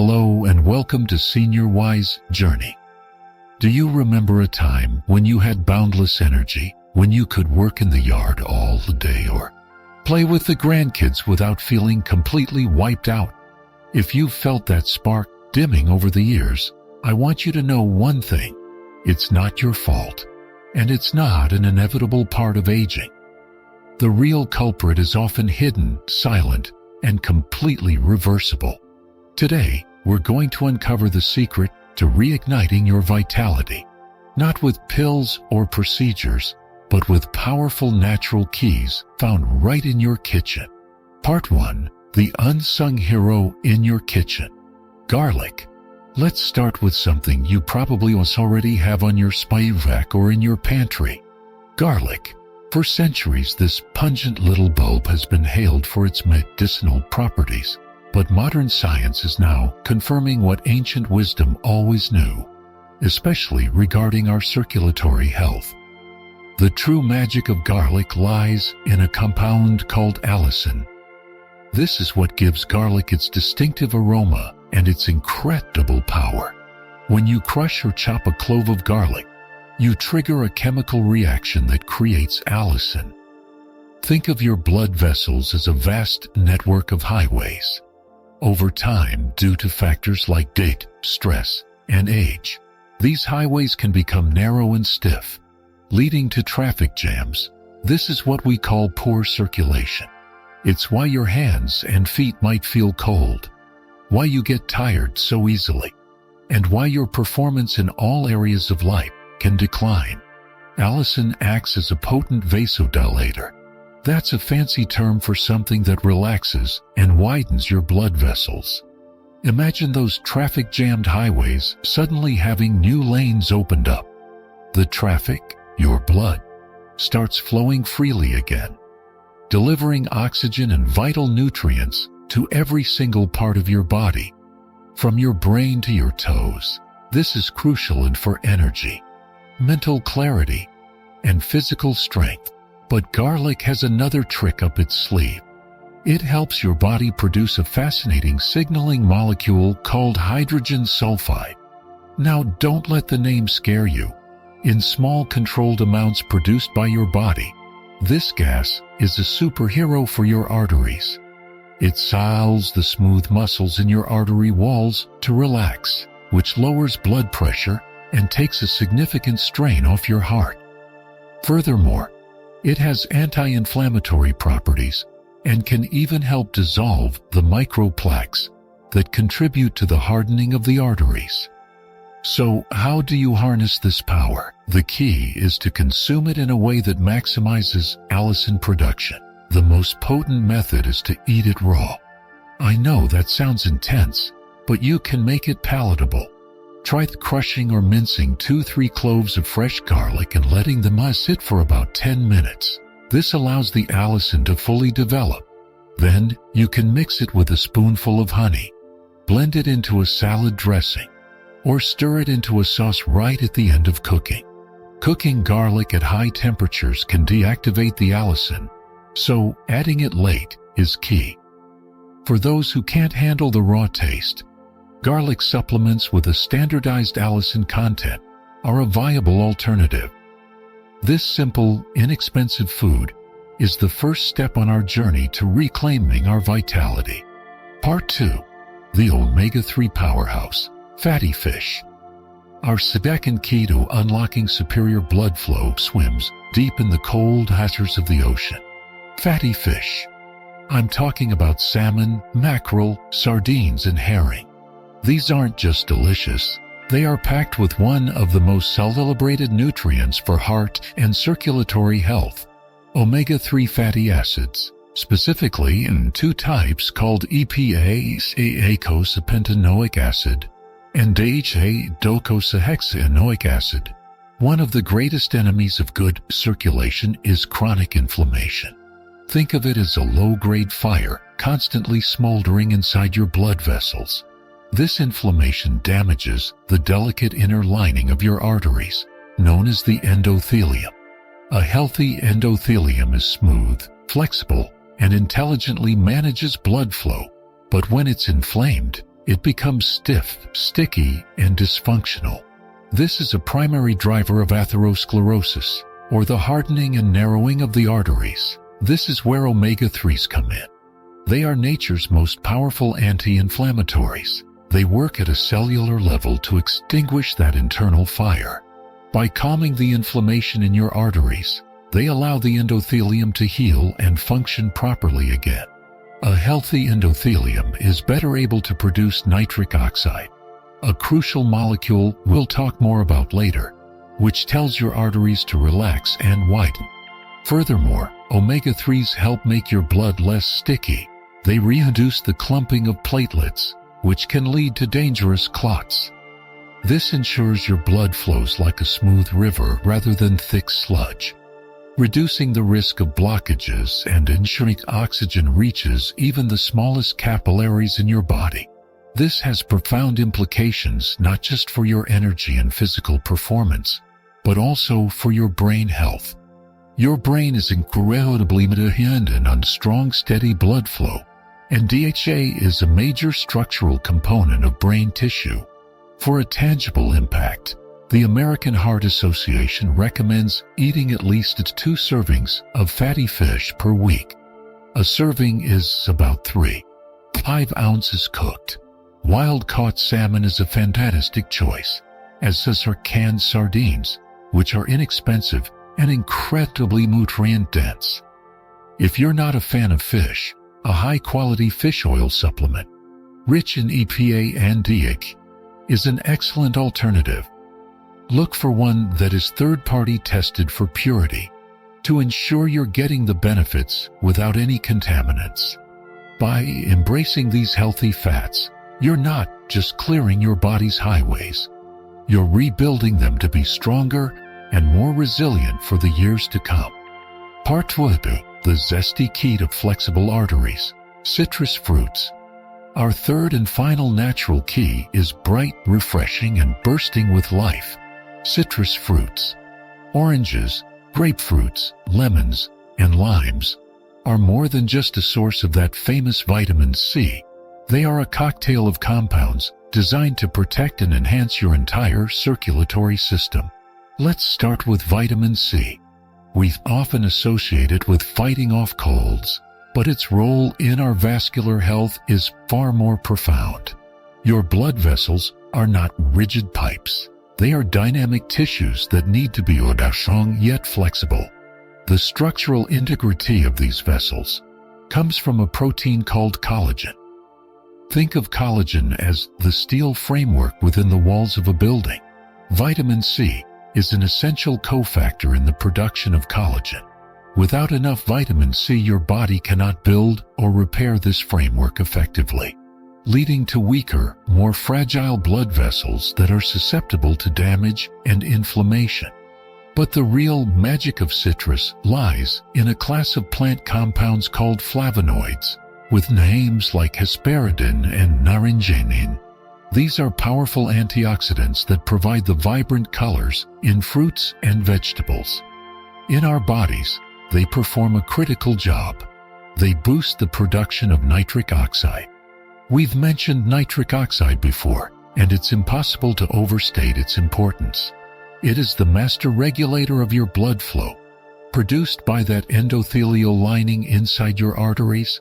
Hello and welcome to Senior Wise Journey. Do you remember a time when you had boundless energy, when you could work in the yard all day or play with the grandkids without feeling completely wiped out? If you've felt that spark dimming over the years, I want you to know one thing. It's not your fault, and it's not an inevitable part of aging. The real culprit is often hidden, silent, and completely reversible. Today, we're going to uncover the secret to reigniting your vitality, not with pills or procedures, but with powerful natural keys found right in your kitchen. Part 1. The unsung hero in your kitchen. Garlic. Let's start with something you probably already have on your spice rack or in your pantry. Garlic. For centuries, this pungent little bulb has been hailed for its medicinal properties, but modern science is now confirming what ancient wisdom always knew, especially regarding our circulatory health. The true magic of garlic lies in a compound called allicin. This is what gives garlic its distinctive aroma and its incredible power. When you crush or chop a clove of garlic, you trigger a chemical reaction that creates allicin. Think of your blood vessels as a vast network of highways. Over time, due to factors like date, stress, and age, these highways can become narrow and stiff, leading to traffic jams. This is what we call poor circulation. It's why your hands and feet might feel cold, why you get tired so easily, and why your performance in all areas of life can decline. Allicin acts as a potent vasodilator. That's a fancy term for something that relaxes and widens your blood vessels. Imagine those traffic-jammed highways suddenly having new lanes opened up. The traffic, your blood, starts flowing freely again, delivering oxygen and vital nutrients to every single part of your body, from your brain to your toes. This is crucial and for energy, mental clarity, and physical strength. But garlic has another trick up its sleeve. It helps your body produce a fascinating signaling molecule called hydrogen sulfide. Now, don't let the name scare you. In small controlled amounts produced by your body, this gas is a superhero for your arteries. It siles the smooth muscles in your artery walls to relax, which lowers blood pressure and takes a significant strain off your heart. Furthermore, it has anti-inflammatory properties and can even help dissolve the microplaques that contribute to the hardening of the arteries. So, how do you harness this power? The key is to consume it in a way that maximizes allicin production. The most potent method is to eat it raw. I know that sounds intense, but you can make it palatable. Try crushing or mincing 2-3 cloves of fresh garlic and letting them sit for about 10 minutes. This allows the allicin to fully develop. Then, you can mix it with a spoonful of honey, blend it into a salad dressing, or stir it into a sauce right at the end of cooking. Cooking garlic at high temperatures can deactivate the allicin, so adding it late is key. For those who can't handle the raw taste, garlic supplements with a standardized allicin content are a viable alternative. This simple, inexpensive food is the first step on our journey to reclaiming our vitality. Part 2. The omega-3 powerhouse, fatty fish. Our second key to unlocking superior blood flow swims deep in the cold waters of the ocean. Fatty fish. I'm talking about salmon, mackerel, sardines, and herring. These aren't just delicious, they are packed with one of the most celebrated nutrients for heart and circulatory health, omega-3 fatty acids, specifically in 2 types called EPA-eicosapentaenoic acid and DHA-docosahexaenoic acid. One of the greatest enemies of good circulation is chronic inflammation. Think of it as a low-grade fire constantly smoldering inside your blood vessels. This inflammation damages the delicate inner lining of your arteries, known as the endothelium. A healthy endothelium is smooth, flexible, and intelligently manages blood flow, but when it's inflamed, it becomes stiff, sticky, and dysfunctional. This is a primary driver of atherosclerosis, or the hardening and narrowing of the arteries. This is where omega-3s come in. They are nature's most powerful anti-inflammatories. They work at a cellular level to extinguish that internal fire. By calming the inflammation in your arteries, they allow the endothelium to heal and function properly again. A healthy endothelium is better able to produce nitric oxide, a crucial molecule we'll talk more about later, which tells your arteries to relax and widen. Furthermore, omega-3s help make your blood less sticky. They reduce the clumping of platelets, which can lead to dangerous clots. This ensures your blood flows like a smooth river rather than thick sludge, reducing the risk of blockages and ensuring oxygen reaches even the smallest capillaries in your body. This has profound implications not just for your energy and physical performance, but also for your brain health. Your brain is incredibly dependent on strong, steady blood flow, and DHA is a major structural component of brain tissue. For a tangible impact, the American Heart Association recommends eating at least 2 servings of fatty fish per week. A serving is about 3.5 ounces cooked. Wild-caught salmon is a fantastic choice, as are canned sardines, which are inexpensive and incredibly nutrient-dense. If you're not a fan of fish, a high-quality fish oil supplement, rich in EPA and DHA, is an excellent alternative. Look for one that is third-party tested for purity to ensure you're getting the benefits without any contaminants. By embracing these healthy fats, you're not just clearing your body's highways. You're rebuilding them to be stronger and more resilient for the years to come. Part 2. The zesty key to flexible arteries. Citrus fruits. Our third and final natural key is bright, refreshing, and bursting with life. Citrus fruits. Oranges, grapefruits, lemons, and limes are more than just a source of that famous vitamin C. They are a cocktail of compounds designed to protect and enhance your entire circulatory system. Let's start with vitamin C. We often associate it with fighting off colds, but its role in our vascular health is far more profound. Your blood vessels are not rigid pipes. They are dynamic tissues that need to be strong yet flexible. The structural integrity of these vessels comes from a protein called collagen. Think of collagen as the steel framework within the walls of a building. Vitamin C is an essential cofactor in the production of collagen. Without enough vitamin C, your body cannot build or repair this framework effectively, leading to weaker, more fragile blood vessels that are susceptible to damage and inflammation. But the real magic of citrus lies in a class of plant compounds called flavonoids, with names like hesperidin and naringenin. These are powerful antioxidants that provide the vibrant colors in fruits and vegetables. In our bodies, they perform a critical job. They boost the production of nitric oxide. We've mentioned nitric oxide before, and it's impossible to overstate its importance. It is the master regulator of your blood flow. Produced by that endothelial lining inside your arteries,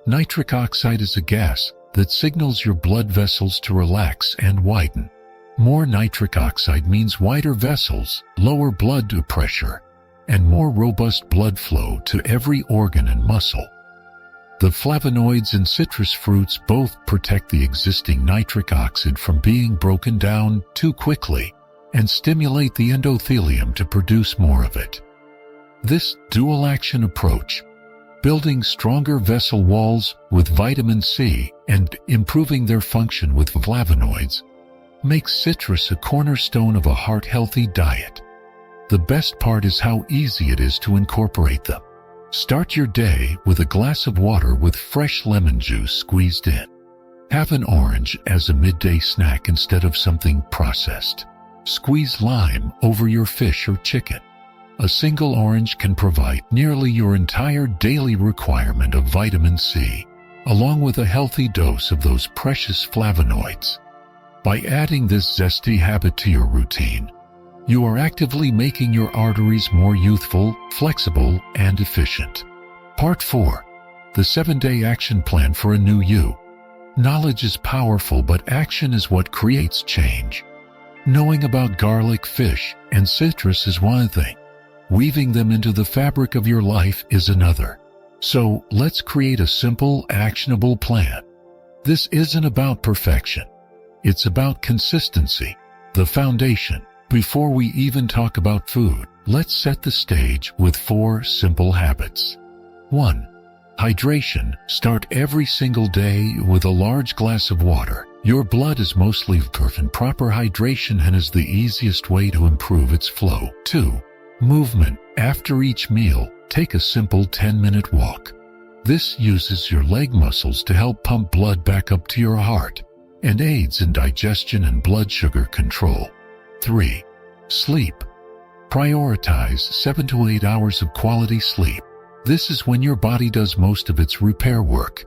nitric oxide is a gas that signals your blood vessels to relax and widen. More nitric oxide means wider vessels, lower blood pressure, and more robust blood flow to every organ and muscle. The flavonoids in citrus fruits both protect the existing nitric oxide from being broken down too quickly and stimulate the endothelium to produce more of it. This dual-action approach, building stronger vessel walls with vitamin C and improving their function with flavonoids, makes citrus a cornerstone of a heart-healthy diet. The best part is how easy it is to incorporate them. Start your day with a glass of water with fresh lemon juice squeezed in. Have an orange as a midday snack instead of something processed. Squeeze lime over your fish or chicken. A single orange can provide nearly your entire daily requirement of vitamin C. along with a healthy dose of those precious flavonoids. By adding this zesty habit to your routine, you are actively making your arteries more youthful, flexible, and efficient. Part 4. The 7-Day Action Plan for a New You. Knowledge is powerful, but action is what creates change. Knowing about garlic, fish, and citrus is one thing. Weaving them into the fabric of your life is another. So, let's create a simple, actionable plan. This isn't about perfection. It's about consistency, the foundation. Before we even talk about food, let's set the stage with 4 simple habits. 1. Hydration. Start every single day with a large glass of water. Your blood is mostly water, and proper hydration is the easiest way to improve its flow. 2. Movement. After each meal, take a simple 10-minute walk. This uses your leg muscles to help pump blood back up to your heart and aids in digestion and blood sugar control. 3. Sleep. Prioritize 7 to 8 hours of quality sleep. This is when your body does most of its repair work,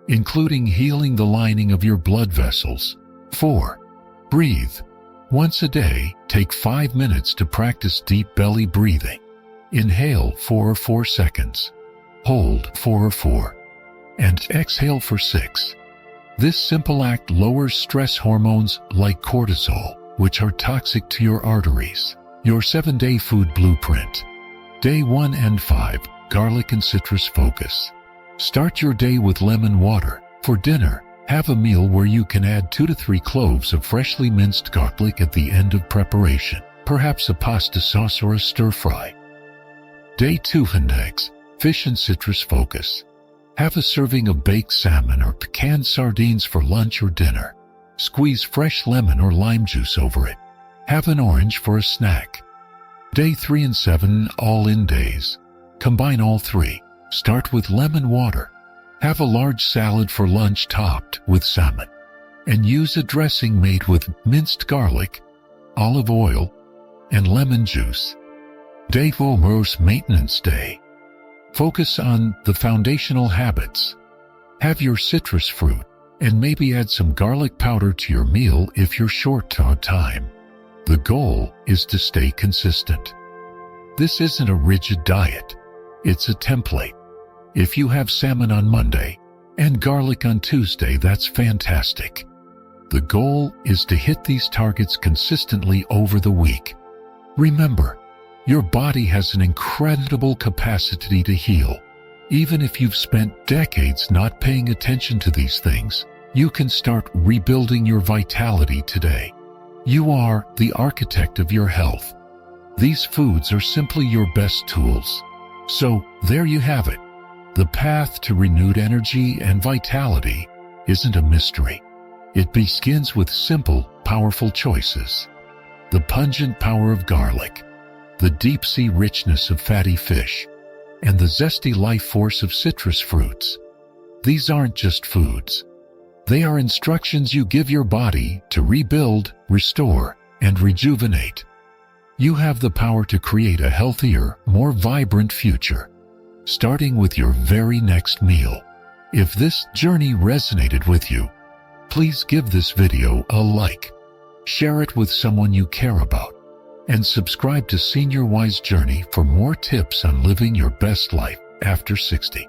including healing the lining of your blood vessels. 4. Breathe. Once a day, take 5 minutes to practice deep belly breathing. Inhale 4 or 4 seconds. Hold 4 or 4. And exhale for 6. This simple act lowers stress hormones like cortisol, which are toxic to your arteries. Your 7-Day Food Blueprint. Day 1 and 5. Garlic and citrus focus. Start your day with lemon water. For dinner, have a meal where you can add 2 to 3 cloves of freshly minced garlic at the end of preparation, perhaps a pasta sauce or a stir-fry. Day 2 and eggs. Fish and citrus focus. Have a serving of baked salmon or canned sardines for lunch or dinner. Squeeze fresh lemon or lime juice over it. Have an orange for a snack. Day 3 and 7 all-in days. Combine all 3. Start with lemon water. Have a large salad for lunch topped with salmon. And use a dressing made with minced garlic, olive oil, and lemon juice. Day 4 Maintenance Day. Focus on the foundational habits. Have your citrus fruit, and maybe add some garlic powder to your meal if you're short on time. The goal is to stay consistent. This isn't a rigid diet. It's a template. If you have salmon on Monday and garlic on Tuesday, that's fantastic. The goal is to hit these targets consistently over the week. Remember, your body has an incredible capacity to heal. Even if you've spent decades not paying attention to these things, you can start rebuilding your vitality today. You are the architect of your health. These foods are simply your best tools. So, there you have it. The path to renewed energy and vitality isn't a mystery. It begins with simple, powerful choices. The pungent power of garlic, the deep-sea richness of fatty fish, and the zesty life force of citrus fruits. These aren't just foods. They are instructions you give your body to rebuild, restore, and rejuvenate. You have the power to create a healthier, more vibrant future, starting with your very next meal. If this journey resonated with you, please give this video a like, share it with someone you care about, and subscribe to Senior Wise Journey for more tips on living your best life after 60.